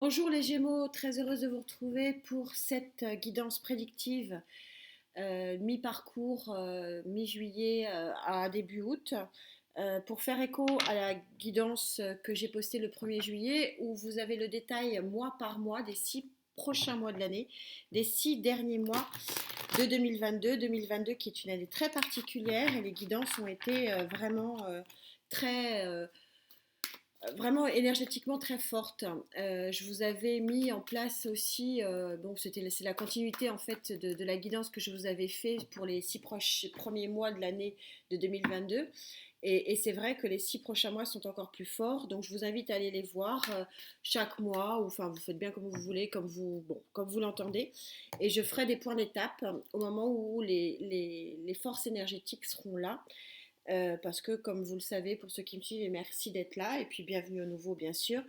Bonjour les Gémeaux, très heureuse de vous retrouver pour cette guidance prédictive mi-parcours, mi-juillet à début août, pour faire écho à la guidance que j'ai postée le 1er juillet où vous avez le détail mois par mois des 6 prochains mois de l'année, des 6 derniers mois de 2022. 2022 qui est une année très particulière et les guidances ont été très... vraiment énergétiquement très forte. Je vous avais mis en place aussi, bon, c'est la continuité en fait de la guidance que je vous avais fait pour les 6 premiers mois de l'année de 2022. Et c'est vrai que les 6 prochains mois sont encore plus forts, donc je vous invite à aller les voir chaque mois, ou enfin vous faites bien comme vous voulez, comme vous l'entendez. Et je ferai des points d'étape au moment où les forces énergétiques seront là. Parce que, comme vous le savez, pour ceux qui me suivent, et merci d'être là, et puis bienvenue au nouveau, bien sûr,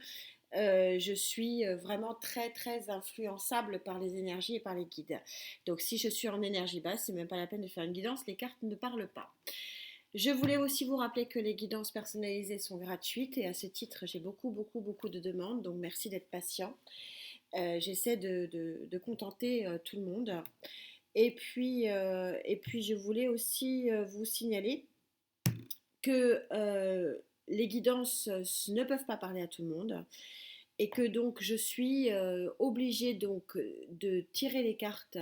je suis vraiment très, très influençable par les énergies et par les guides. Donc, si je suis en énergie basse, c'est même pas la peine de faire une guidance, les cartes ne parlent pas. Je voulais aussi vous rappeler que les guidances personnalisées sont gratuites, et à ce titre, j'ai beaucoup, beaucoup, beaucoup de demandes, donc merci d'être patient. J'essaie de contenter tout le monde. Et puis, je voulais aussi vous signaler que les guidances ne peuvent pas parler à tout le monde et que donc je suis obligée donc de tirer les cartes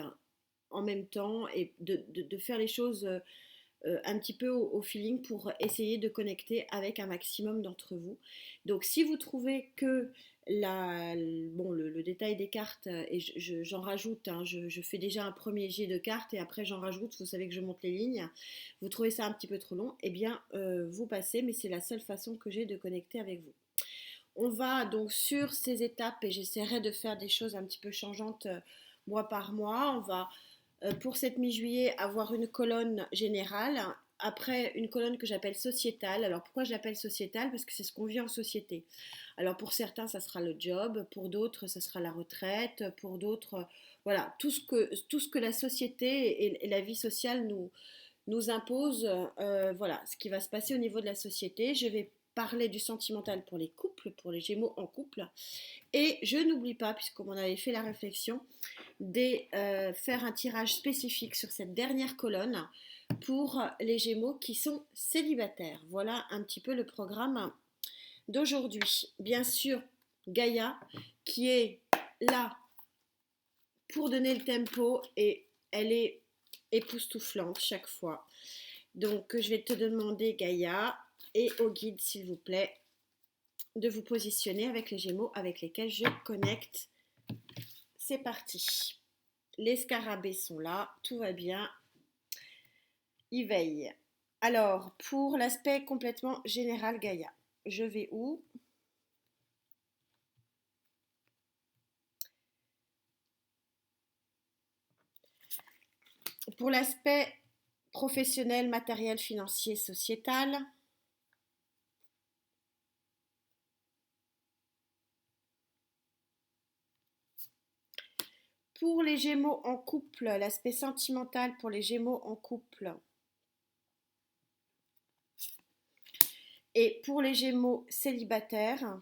en même temps et de faire les choses un petit peu au feeling pour essayer de connecter avec un maximum d'entre vous. Donc si vous trouvez que le détail des cartes, et j'en rajoute, hein, je fais déjà un premier jet de cartes et après j'en rajoute, vous savez que je monte les lignes, vous trouvez ça un petit peu trop long, eh bien vous passez, mais c'est la seule façon que j'ai de connecter avec vous. On va donc sur ces étapes et j'essaierai de faire des choses un petit peu changeantes mois par mois. On va pour cette mi-juillet avoir une colonne générale, après une colonne que j'appelle sociétale. Alors pourquoi je l'appelle sociétale? Parce que c'est ce qu'on vit en société. Alors pour certains ça sera le job, pour d'autres ça sera la retraite, pour d'autres voilà tout ce que la société et la vie sociale nous impose, voilà ce qui va se passer au niveau de la société. Je vais parler du sentimental pour les couples, pour les Gémeaux en couple. Et je n'oublie pas, puisqu'on m'en avait fait la réflexion, de faire un tirage spécifique sur cette dernière colonne pour les Gémeaux qui sont célibataires. Voilà un petit peu le programme d'aujourd'hui. Bien sûr, Gaïa qui est là pour donner le tempo et elle est époustouflante chaque fois. Donc je vais te demander Gaïa et au guide s'il vous plaît de vous positionner avec les Gémeaux avec lesquels je connecte. C'est parti. Les scarabées sont là, tout va bien. Ils veillent. Alors, pour l'aspect complètement général Gaïa, je vais où? Pour l'aspect professionnel, matériel, financier, sociétal. Pour les Gémeaux en couple, l'aspect sentimental pour les Gémeaux en couple. Et pour les Gémeaux célibataires.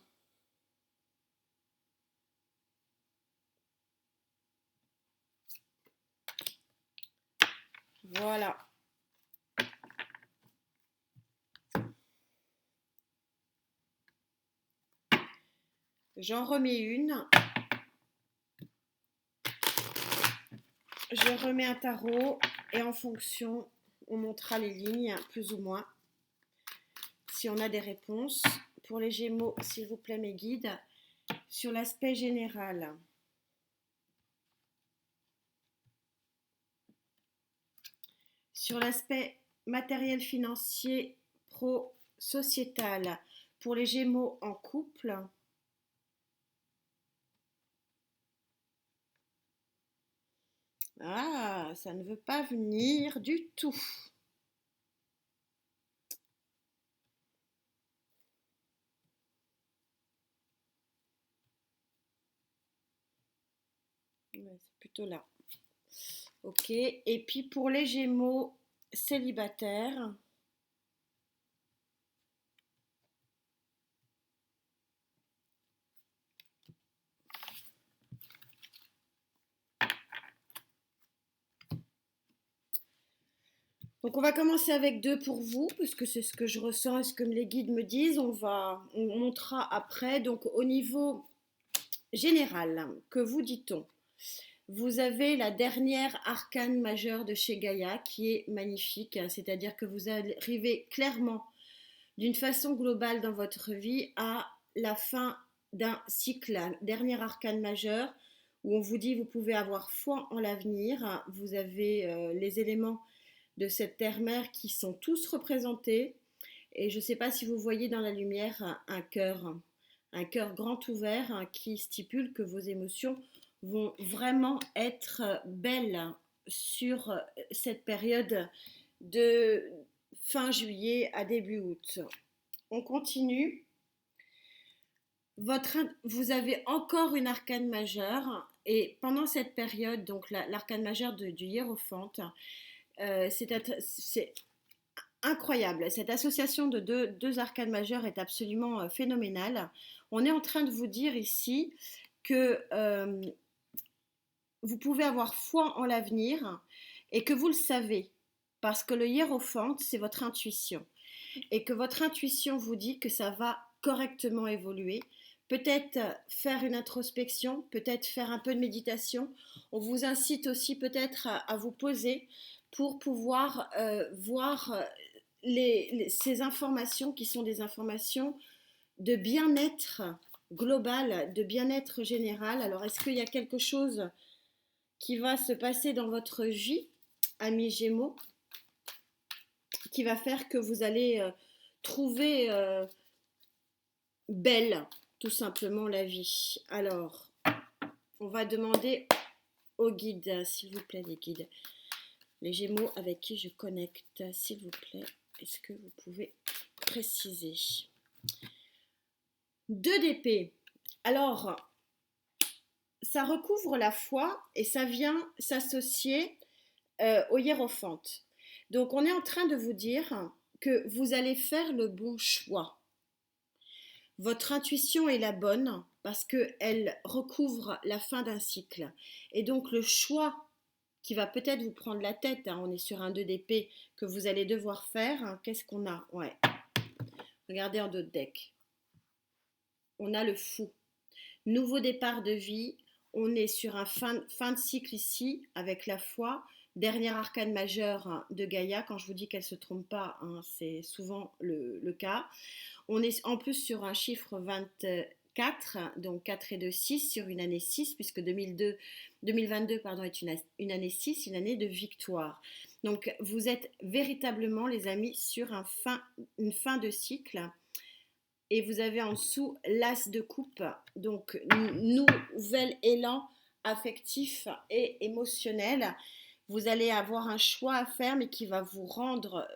Voilà. J'en remets une. Je remets un tarot et en fonction, on montera les lignes, plus ou moins, si on a des réponses. Pour les Gémeaux, s'il vous plaît, mes guides, sur l'aspect général. Sur l'aspect matériel, financier, pro-sociétal, pour les Gémeaux en couple. Ah, ça ne veut pas venir du tout. Ouais, c'est plutôt là. Ok, et puis pour les Gémeaux célibataires. Donc on va commencer avec 2 pour vous, parce que c'est ce que je ressens et ce que les guides me disent. On montera après. Donc au niveau général, que vous dit-on? Vous avez la dernière arcane majeure de chez Gaïa qui est magnifique, c'est-à-dire que vous arrivez clairement d'une façon globale dans votre vie à la fin d'un cycle, dernier arcane majeur, où on vous dit vous pouvez avoir foi en l'avenir, vous avez les éléments de cette terre-mère qui sont tous représentés, et je ne sais pas si vous voyez dans la lumière un cœur grand ouvert qui stipule que vos émotions vont vraiment être belles sur cette période de fin juillet à début août. On continue. Vous avez encore une arcane majeure et pendant cette période, donc l'arcane majeure du hiérophante, c'est incroyable. Cette association de deux arcanes majeures est absolument phénoménale. On est en train de vous dire ici que vous pouvez avoir foi en l'avenir et que vous le savez parce que le hiérophante, c'est votre intuition et que votre intuition vous dit que ça va correctement évoluer. Peut-être faire une introspection, peut-être faire un peu de méditation. On vous incite aussi peut-être à vous poser pour pouvoir voir ces informations qui sont des informations de bien-être global, de bien-être général. Alors, est-ce qu'il y a quelque chose qui va se passer dans votre vie, amis Gémeaux, qui va faire que vous allez trouver belle, tout simplement, la vie? Alors, on va demander aux guides, s'il vous plaît, les guides, les Gémeaux avec qui je connecte, s'il vous plaît, est-ce que vous pouvez préciser? 2 d'épée. Alors, ça recouvre la foi et ça vient s'associer au hiérophante. Donc, on est en train de vous dire que vous allez faire le bon choix. Votre intuition est la bonne parce qu'elle recouvre la fin d'un cycle. Et donc, le choix qui va peut-être vous prendre la tête, on est sur un 2 d'épée que vous allez devoir faire. Qu'est-ce qu'on a? Ouais. Regardez en d'autres decks. On a le fou. Nouveau départ de vie. On est sur un fin de cycle ici avec la foi. Dernière arcane majeure de Gaïa. Quand je vous dis qu'elle ne se trompe pas, c'est souvent le cas. On est en plus sur un chiffre 24, donc 4 et 2, 6 sur une année 6, puisque 2022 est une année 6, une année de victoire. Donc vous êtes véritablement, les amis, sur une fin de cycle. Et vous avez en dessous l'as de coupe, donc nouvel élan affectif et émotionnel. Vous allez avoir un choix à faire, mais qui va vous rendre,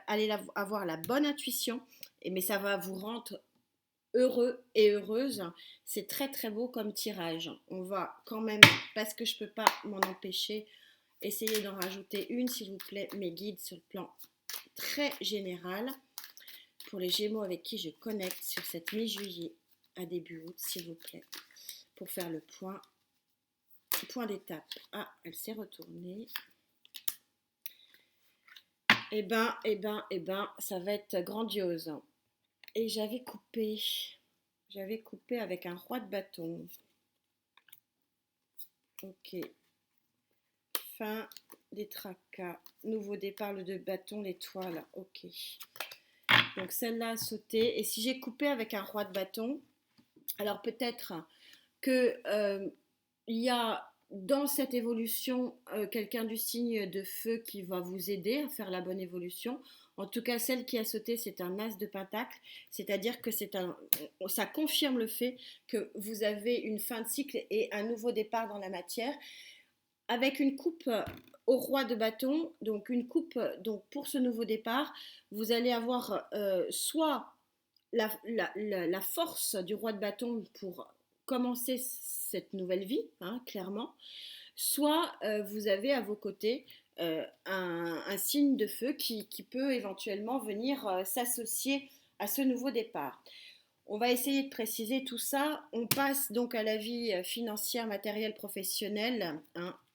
allez avoir la bonne intuition, mais ça va vous rendre heureux et heureuse. C'est très très beau comme tirage. On va quand même, parce que je ne peux pas m'en empêcher, essayer d'en rajouter une, s'il vous plaît, mes guides sur le plan très général. Pour les Gémeaux avec qui je connecte sur cette mi-juillet à début août, s'il vous plaît, pour faire le point d'étape. Ah, elle s'est retournée. Eh ben, ça va être grandiose. Et j'avais coupé avec un roi de bâton. Ok. Fin des tracas. Nouveau départ, le de bâton, l'étoile. Ok. Donc celle-là a sauté. Et si j'ai coupé avec un roi de bâton, alors peut-être que il y a dans cette évolution quelqu'un du signe de feu qui va vous aider à faire la bonne évolution. En tout cas, celle qui a sauté, c'est un as de pentacle, c'est-à-dire que ça confirme le fait que vous avez une fin de cycle et un nouveau départ dans la matière, avec une coupe au roi de bâton, donc une coupe donc pour ce nouveau départ, vous allez avoir soit la force du roi de bâton pour commencer cette nouvelle vie, clairement, soit vous avez à vos côtés un signe de feu qui peut éventuellement venir s'associer à ce nouveau départ. On va essayer de préciser tout ça. On passe donc à la vie financière, matérielle, professionnelle,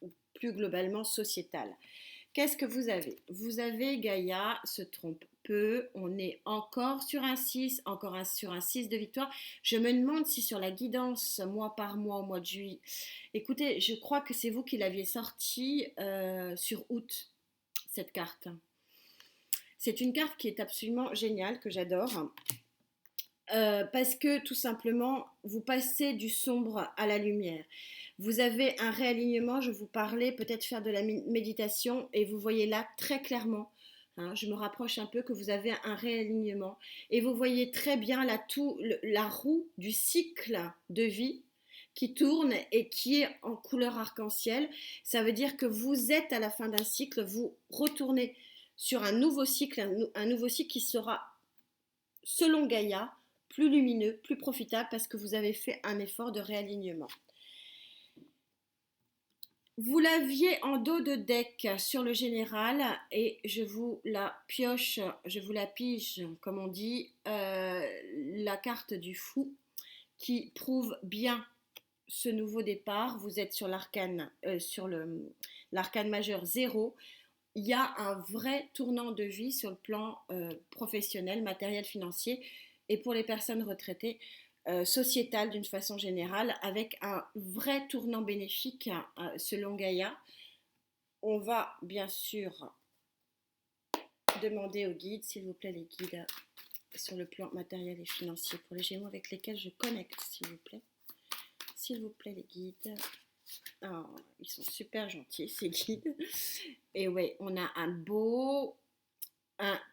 ou plus globalement sociétale. Qu'est-ce que vous avez? Vous avez Gaïa se trompe peu, on est encore sur un 6, sur un 6 de victoire. Je me demande si sur la guidance mois par mois au mois de juillet, écoutez, je crois que c'est vous qui l'aviez sortie sur août, cette carte. C'est une carte qui est absolument géniale, que j'adore. Parce que tout simplement, vous passez du sombre à la lumière. Vous avez un réalignement, je vous parlais, peut-être faire de la méditation, et vous voyez là très clairement, hein, je me rapproche un peu, que vous avez un réalignement, et vous voyez très bien la roue du cycle de vie qui tourne et qui est en couleur arc-en-ciel. Ça veut dire que vous êtes à la fin d'un cycle, vous retournez sur un nouveau cycle, un nouveau cycle qui sera, selon Gaïa, plus lumineux, plus profitable parce que vous avez fait un effort de réalignement. Vous l'aviez en dos de deck sur le général et je vous la pioche, je vous la pige, comme on dit, la carte du fou qui prouve bien ce nouveau départ. Vous êtes sur l'arcane, l'arcane majeur 0. Il y a un vrai tournant de vie sur le plan professionnel, matériel, financier, et pour les personnes retraitées, sociétal d'une façon générale, avec un vrai tournant bénéfique selon Gaïa. On va bien sûr demander aux guides, s'il vous plaît, les guides sur le plan matériel et financier pour les Gémeaux avec lesquels je connecte, s'il vous plaît. S'il vous plaît, les guides. Oh, ils sont super gentils, ces guides. Et ouais, on a un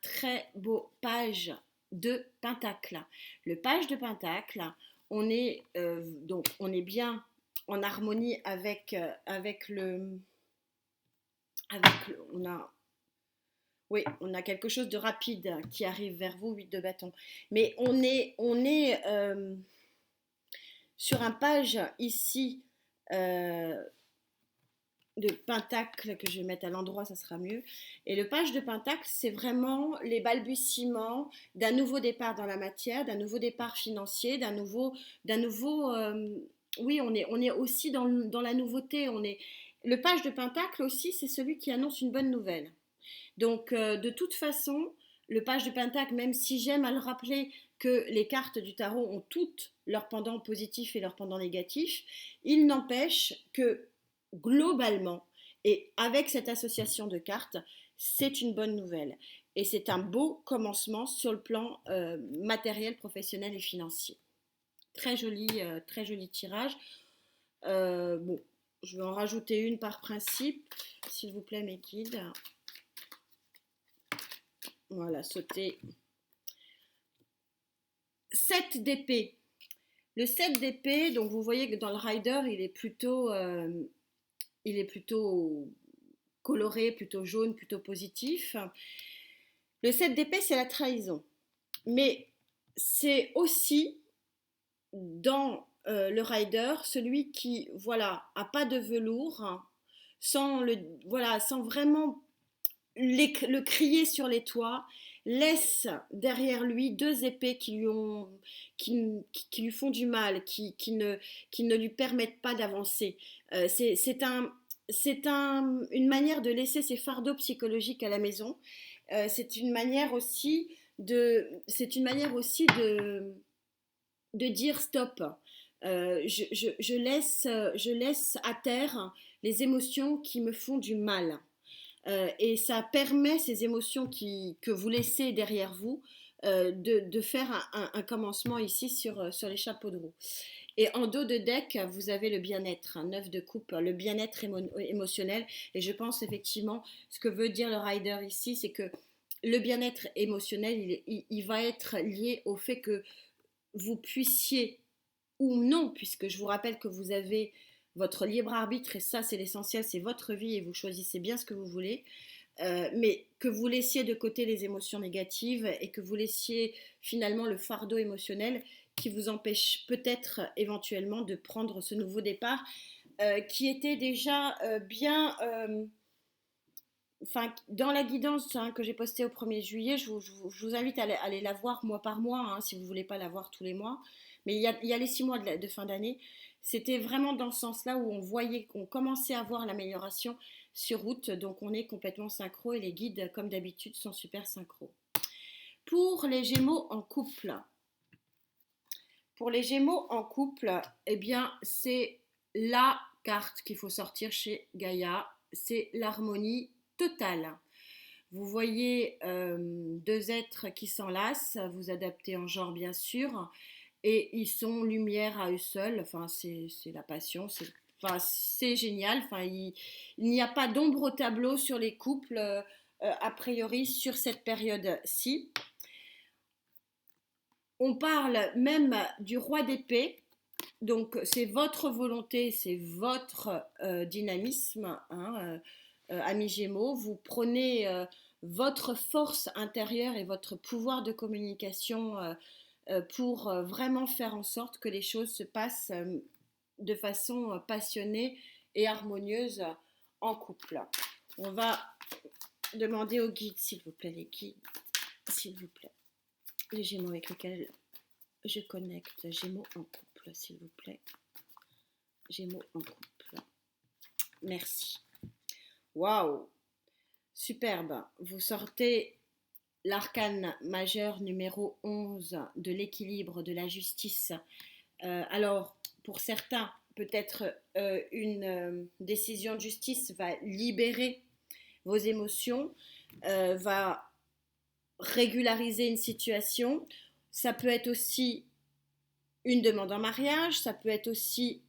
très beau page de pentacle. Le page de pentacle, on est bien en harmonie avec on a quelque chose de rapide qui arrive vers vous, 8 de bâton. Mais on est sur un page ici de pentacle que je vais mettre à l'endroit, ça sera mieux. Et le page de pentacle, c'est vraiment les balbutiements d'un nouveau départ dans la matière, d'un nouveau départ financier, oui, on est aussi dans la nouveauté. Le page de pentacle aussi, c'est celui qui annonce une bonne nouvelle. Donc, de toute façon, le page de pentacle, même si j'aime à le rappeler que les cartes du tarot ont toutes leur pendant positif et leur pendant négatif, il n'empêche que globalement, et avec cette association de cartes, c'est une bonne nouvelle. Et c'est un beau commencement sur le plan matériel, professionnel et financier. Très joli tirage. Bon, je vais en rajouter une par principe, s'il vous plaît, mes guides. Voilà, sauter. 7 d'épée. Le 7 d'épée, donc vous voyez que dans le rider, il est plutôt coloré, plutôt jaune, plutôt positif. Le 7 d'épée, c'est la trahison. Mais c'est aussi, dans le rider, celui qui, voilà, a pas de velours, sans vraiment le crier sur les toits, laisse derrière lui 2 épées qui lui font du mal, qui ne lui permettent pas d'avancer. C'est une manière de laisser ses fardeaux psychologiques à la maison. C'est une manière aussi de dire stop. Je laisse à terre les émotions qui me font du mal. Et ça permet ces émotions que vous laissez derrière vous de faire un commencement ici sur les chapeaux de roue. Et en dos de deck, vous avez le bien-être, un 9 de coupe, le bien-être émotionnel. Et je pense effectivement, ce que veut dire le rider ici, c'est que le bien-être émotionnel, il va être lié au fait que vous puissiez ou non, puisque je vous rappelle que vous avez votre libre arbitre, et ça c'est l'essentiel, c'est votre vie et vous choisissez bien ce que vous voulez, mais que vous laissiez de côté les émotions négatives et que vous laissiez finalement le fardeau émotionnel qui vous empêche peut-être éventuellement de prendre ce nouveau départ qui était déjà bien... Enfin, dans la guidance que j'ai postée au 1er juillet, je vous invite à aller la voir mois par mois, hein, si vous ne voulez pas la voir tous les mois. Mais il y a les 6 mois de fin d'année. C'était vraiment dans ce sens-là où on voyait qu'on commençait à voir l'amélioration sur route, donc on est complètement synchro et les guides, comme d'habitude, sont super synchro. Pour les Gémeaux en couple, eh bien, c'est la carte qu'il faut sortir chez Gaïa, c'est l'harmonie totale. Vous voyez deux êtres qui s'enlacent, vous adaptez en genre bien sûr, et ils sont lumière à eux seuls, enfin c'est la passion, c'est génial, enfin il n'y a pas d'ombre au tableau sur les couples a priori sur cette période-ci. On parle même du roi d'épée, donc c'est votre volonté, c'est votre dynamisme, hein, amis Gémeaux, vous prenez votre force intérieure et votre pouvoir de communication pour vraiment faire en sorte que les choses se passent de façon passionnée et harmonieuse en couple. On va demander aux guides, s'il vous plaît, les guides, s'il vous plaît, les Gémeaux avec lesquels je connecte, Gémeaux en couple, s'il vous plaît, Gémeaux en couple. Merci. Waouh, superbe. Vous sortez l'arcane majeur numéro 11 de l'équilibre, de la justice. Alors, pour certains, peut-être une décision de justice va libérer vos émotions, va régulariser une situation. Ça peut être aussi une demande en mariage, ça peut être aussi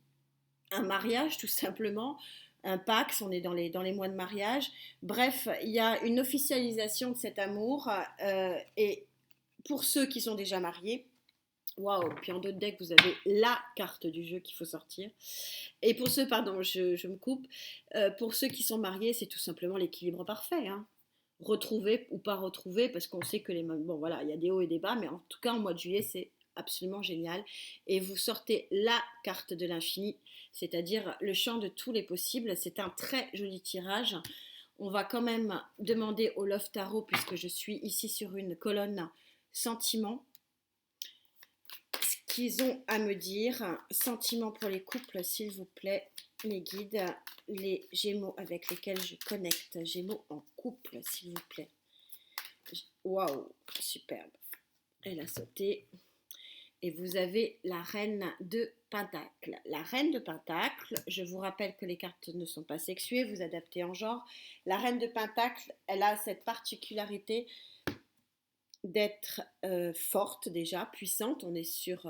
un mariage tout simplement, un Pax, on est dans les mois de mariage. Bref, il y a une officialisation de cet amour et pour ceux qui sont déjà mariés, waouh, puis en d'autres decks, vous avez la carte du jeu qu'il faut sortir. Et pour ceux, pardon, je me coupe, pour ceux qui sont mariés, c'est tout simplement l'équilibre parfait, hein. Retrouver ou pas retrouver, parce qu'on sait que bon voilà, il y a des hauts et des bas, mais en tout cas, en mois de juillet, c'est absolument génial. Et vous sortez la carte de l'infini, c'est-à-dire le champ de tous les possibles. C'est un très joli tirage. On va quand même demander au Love Tarot, puisque je suis ici sur une colonne sentiments, ce qu'ils ont à me dire. Sentiments pour les couples, s'il vous plaît, les guides, les Gémeaux avec lesquels je connecte. Gémeaux en couple, s'il vous plaît. Waouh, superbe. Elle a sauté. Et vous avez la reine de Pentacle. La reine de Pentacle, je vous rappelle que les cartes ne sont pas sexuées, vous adaptez en genre. La reine de Pentacle, elle a cette particularité d'être forte déjà, puissante. On est sur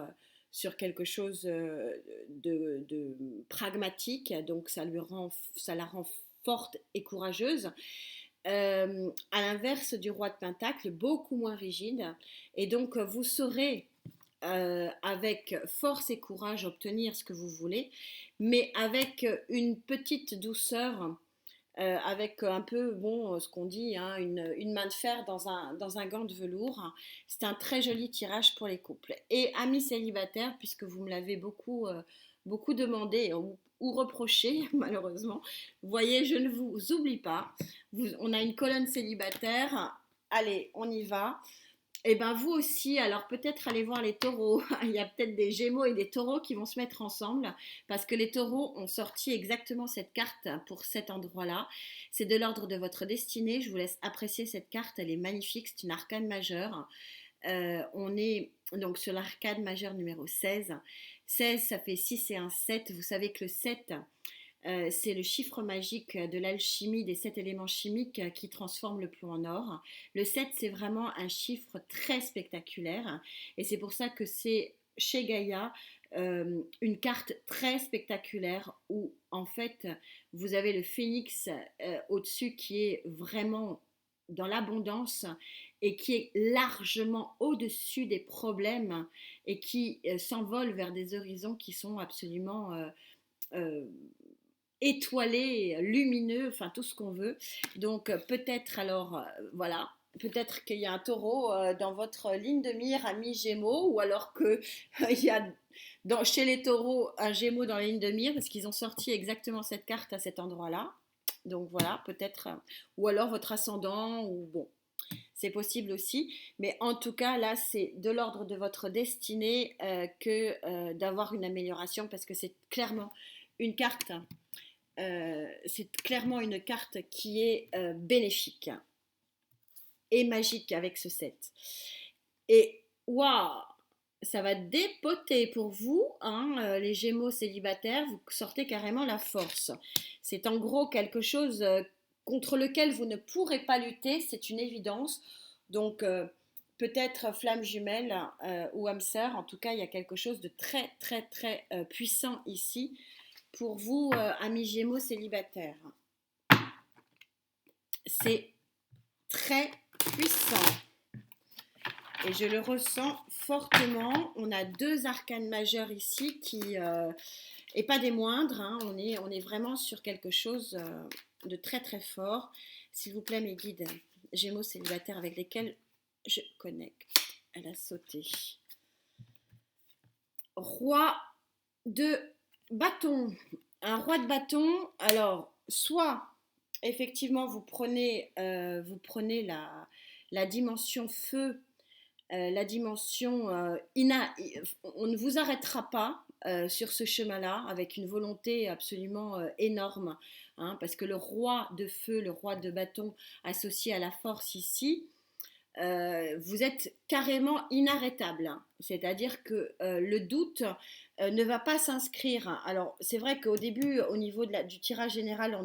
quelque chose de pragmatique, donc ça la rend forte et courageuse. À l'inverse du roi de Pentacle, beaucoup moins rigide. Et donc vous saurez avec force et courage obtenir ce que vous voulez, mais avec une petite douceur, avec un peu, bon, ce qu'on dit, hein, une main de fer dans un gant de velours. C'est un très joli tirage pour les couples. Et amis célibataires, puisque vous me l'avez beaucoup demandé ou reproché, malheureusement, vous voyez, je ne vous oublie pas. On a une colonne célibataire. Allez, on y va. Et bien vous aussi, alors peut-être allez voir les taureaux, il y a peut-être des gémeaux et des taureaux qui vont se mettre ensemble, parce que les taureaux ont sorti exactement cette carte pour cet endroit-là. C'est de l'ordre de votre destinée, je vous laisse apprécier cette carte, elle est magnifique, c'est une arcane majeure. On est donc sur l'arcane majeure numéro 16. 16, ça fait 6 et un 7, vous savez que le 7... c'est le chiffre magique de l'alchimie des 7 éléments chimiques qui transforment le plomb en or. Le 7, c'est vraiment un chiffre très spectaculaire et c'est pour ça que c'est chez Gaïa une carte très spectaculaire où en fait vous avez le phénix au-dessus qui est vraiment dans l'abondance et qui est largement au-dessus des problèmes et qui s'envole vers des horizons qui sont absolument euh, étoilé, lumineux, enfin tout ce qu'on veut. Donc peut-être alors, voilà, peut-être qu'il y a un taureau dans votre ligne de mire, ami Gémeaux, ou alors qu'il y a chez les taureaux un Gémeaux dans la ligne de mire, parce qu'ils ont sorti exactement cette carte à cet endroit-là. Donc voilà, peut-être, ou alors votre ascendant, ou bon, c'est possible aussi. Mais en tout cas, là, c'est de l'ordre de votre destinée que d'avoir une amélioration, parce que c'est clairement une carte c'est clairement une carte qui est bénéfique et magique avec ce 7. Et waouh, ça va dépoter pour vous, hein, les Gémeaux célibataires, vous sortez carrément la force. C'est en gros quelque chose contre lequel vous ne pourrez pas lutter, c'est une évidence. Donc peut-être flamme jumelle ou âme sœur, en tout cas il y a quelque chose de très très très puissant ici pour vous, amis Gémeaux célibataires. C'est très puissant. Et je le ressens fortement. On a 2 arcanes majeurs ici et pas des moindres. Hein. On est vraiment sur quelque chose de très très fort. S'il vous plaît, mes guides Gémeaux célibataires avec lesquels je connecte. Elle a sauté. Roi de bâton. Un roi de bâton. Alors, soit effectivement vous prenez la dimension feu, la dimension on ne vous arrêtera pas sur ce chemin-là avec une volonté absolument énorme, hein, parce que le roi de feu, le roi de bâton associé à la force ici, vous êtes carrément inarrêtable, hein. C'est-à-dire que le doute ne va pas s'inscrire. Alors, c'est vrai qu'au début, au niveau du tirage général,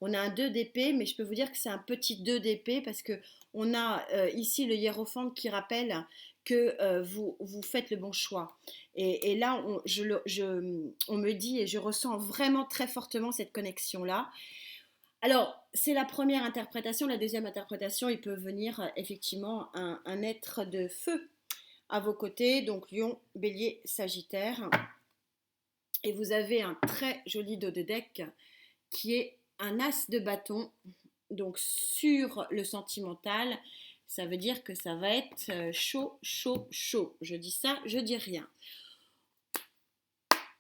on a un 2 d'épée, mais je peux vous dire que c'est un petit 2 d'épée parce que on a ici le hiérophante qui rappelle que vous faites le bon choix. Et là, on me dit et je ressens vraiment très fortement cette connexion-là. Alors, c'est la première interprétation. La deuxième interprétation, il peut venir effectivement un être de feu à vos côtés, donc Lion, Bélier, Sagittaire. Et vous avez un très joli dos de deck qui est un as de bâton. Donc sur le sentimental, ça veut dire que ça va être chaud, chaud, chaud. Je dis ça, je dis rien.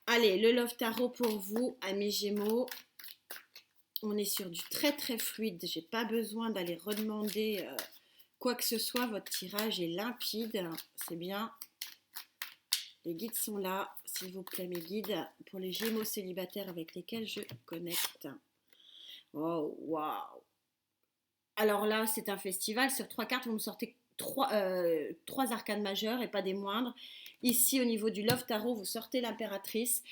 Allez, le Love Tarot pour vous, amis Gémeaux. On est sur du très très fluide. J'ai pas besoin d'aller redemander quoi que ce soit. Votre tirage est limpide. C'est bien. Les guides sont là, s'il vous plaît, mes guides, pour les Gémeaux célibataires avec lesquels je connecte. Oh, waouh! Alors là, c'est un festival. Sur 3 cartes, vous me sortez 3 arcanes majeures et pas des moindres. Ici, au niveau du Love Tarot, vous sortez l'impératrice.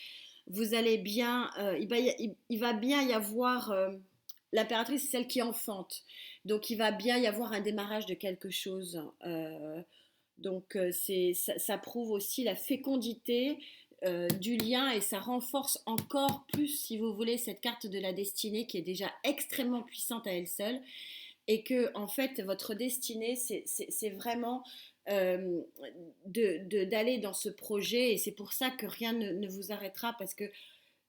Vous allez bien, il va bien y avoir, l'impératrice c'est celle qui enfante, donc il va bien y avoir un démarrage de quelque chose. Donc ça prouve aussi la fécondité du lien et ça renforce encore plus, si vous voulez, cette carte de la destinée qui est déjà extrêmement puissante à elle seule et que en fait votre destinée c'est vraiment d'aller dans ce projet et c'est pour ça que rien ne vous arrêtera parce que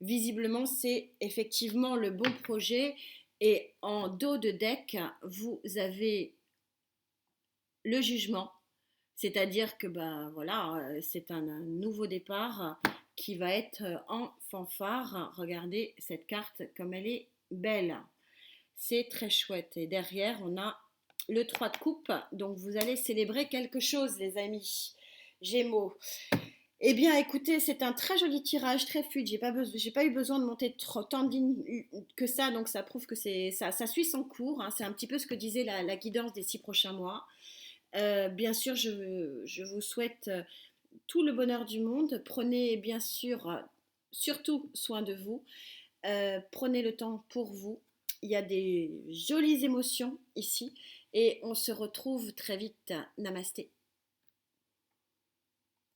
visiblement c'est effectivement le bon projet et en dos de deck vous avez le jugement, c'est-à-dire que ben voilà, c'est un nouveau départ qui va être en fanfare. Regardez cette carte comme elle est belle, c'est très chouette et derrière on a le 3 de coupe, donc vous allez célébrer quelque chose les amis Gémeaux. Eh bien écoutez, c'est un très joli tirage, très fluide, j'ai pas eu besoin de monter tant de lignes que ça, donc ça prouve que ça suit son cours, hein. C'est un petit peu ce que disait la guidance des 6 prochains mois. Bien sûr, je vous souhaite tout le bonheur du monde, prenez bien sûr surtout soin de vous, prenez le temps pour vous, il y a des jolies émotions ici et on se retrouve très vite. Namasté.